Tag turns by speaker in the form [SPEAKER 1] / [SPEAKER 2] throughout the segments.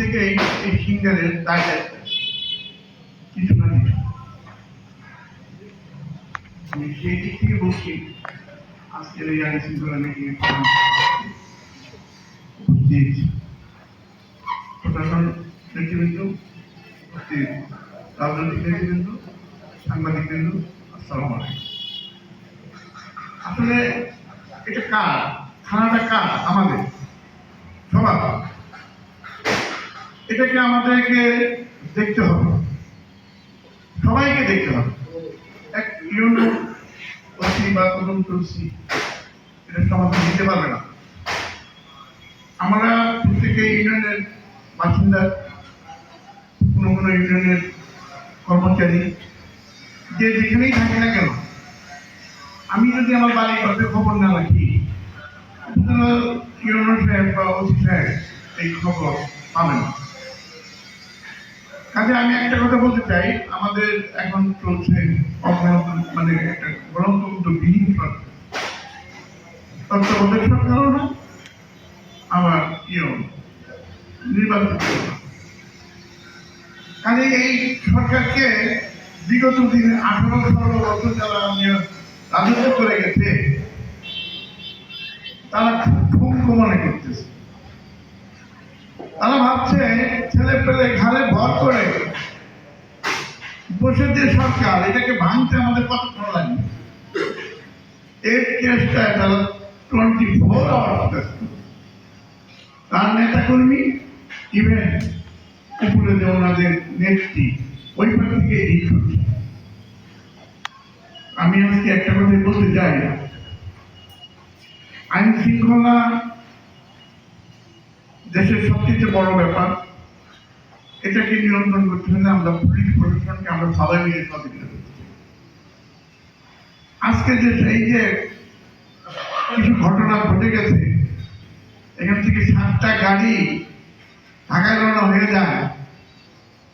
[SPEAKER 1] থেকে এই সিঙ্গারের দায় কিছু না কিছু আমি সেই দিক থেকে বলছি আজকের এই আইন শৃঙ্খলা মিটিং প্রশাসন নেতৃবৃন্দ, রাজনৈতিক নেতৃবৃন্দ, সাংবাদিকবৃন্দ, আসসালামু আলাইকুম। আসলে এটা কার থানাটা কার? আমাদের সবার। এটাকে আমাদেরকে দেখতে হবে, সবাইকে দেখতে হবে। এক ইউনো ওসি বা তদন্ত ওসি এটা সমাধান দিতে পারবে না। আমরা প্রত্যেকে ইউনিয়নের বাসিন্দা, কোনো কোনো ইউনিয়নের কর্মচারী, যে যেখানেই থাকে না কেন, আমি যদি আমার বাড়ির ঘরে খবর না রাখি, ইউনো সাহেব বা ওসি সাহেব এই খবর পাবেন না। কাজে আমি একটা কথা বলতে চাই, আমাদের এখন চলছে মানে একটা গণতন্ত্রবিহীন সরকার, তত্ত্বাবধায়ক সরকারও না, আবার নির্বাচিত। কাজে এই সরকারকে বিগত দিনে 18-16 বছর যারা রাজত্ব করে গেছে তারা ঠুনকো মনে করতেছে। তারা ভাবছে ছেলে পেলে ঘাড়ে ভর করে বসে যে সরকার, এটাকে ভাঙতে আমাদের কতক্ষণ লাগবে। এর চেষ্টা তারা 24 আওয়ার্স তার নেতা কর্মী, ইভেন উপরে যে ওনাদের নেত্রী, ওই পাশ থেকে এই করছে। আমি আজকে একটা কথা বলতে চাই, আইন শৃঙ্খলা দেশের সবচেয়ে বড় ব্যাপার। এটাকে নিয়ন্ত্রণ করতে হলে আমরা পুলিশ প্রশাসনকে আমরা সবাই মিলে সহযোগিতা করতে চাই। আজকে যে এই যে কিছু ঘটনা ঘটে গেছে, এখান থেকে 7টা গাড়ি ঢাকায় রওনা হয়ে যায়,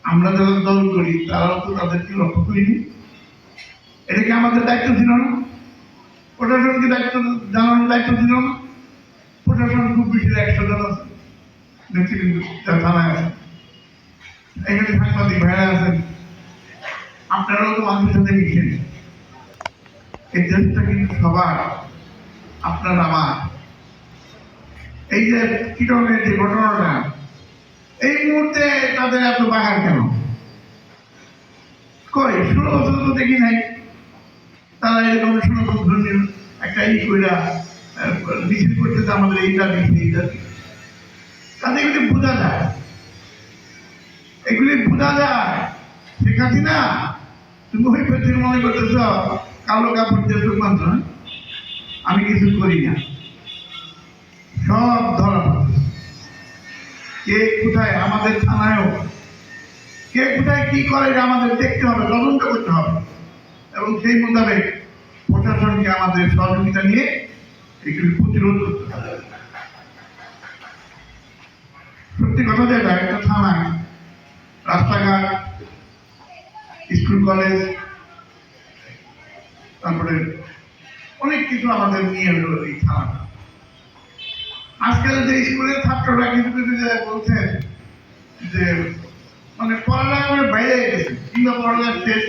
[SPEAKER 1] আমরা যারা দল করি তারাও তো তাদেরকে লক্ষ্য করিনি। এটা কি আমাদের দায়িত্ব ছিল না? প্রশাসনকে দায়িত্ব জানানোর দায়িত্ব ছিল না? প্রশাসন খুব বেশি 100 জন আছে, নেতৃবৃন্দ থানায় আছে, এখানে সাংবাদিক ভাইরা আছেন, আপনারাও তো মানুষের সাথে মিশেন। এই দেশটা কিন্তু সবার, আপনার আমার। এই যে চিটনের যে ঘটনাটা, এই মুহূর্তে তাদের এত বাঘার কেন? কই 16 বছর তো দেখি নাই তারা এরকম 16 বছর একটা কইরা মিছিল করতেছে, আমাদের এইটা দিচ্ছে এইটা। তাদের এগুলি বোঝা যায়, এগুলি বোঝা যায়। শেখ হাসিনা, তুমি ওই পেছনে মনে করতেছ কালো কাপড় দিয়ে চোখ মানছ, আমি কিছু করি না, সব ধরা কে কোথায়, আমাদের থানায়ও কে কোথায় কি করে আমাদের দেখতে হবে, তদন্ত করতে হবে, এবং সেই মোতাবেক প্রশাসনকে আমাদের সহযোগিতা নিয়ে এগুলি প্রতিরোধ করতে হবে। সত্যি কথা যেটা, একটা থানায় রাস্তাঘাট, স্কুল কলেজ, তারপরে অনেক কিছু আমাদের নিয়ে হলো এই থানাটা। আজকাল যে স্কুলের ছাত্ররা কিছু কিছু বলছে যে মানে পড়ালেখার বাইরে গেছে, কিংবা পড়ালেখা শেষ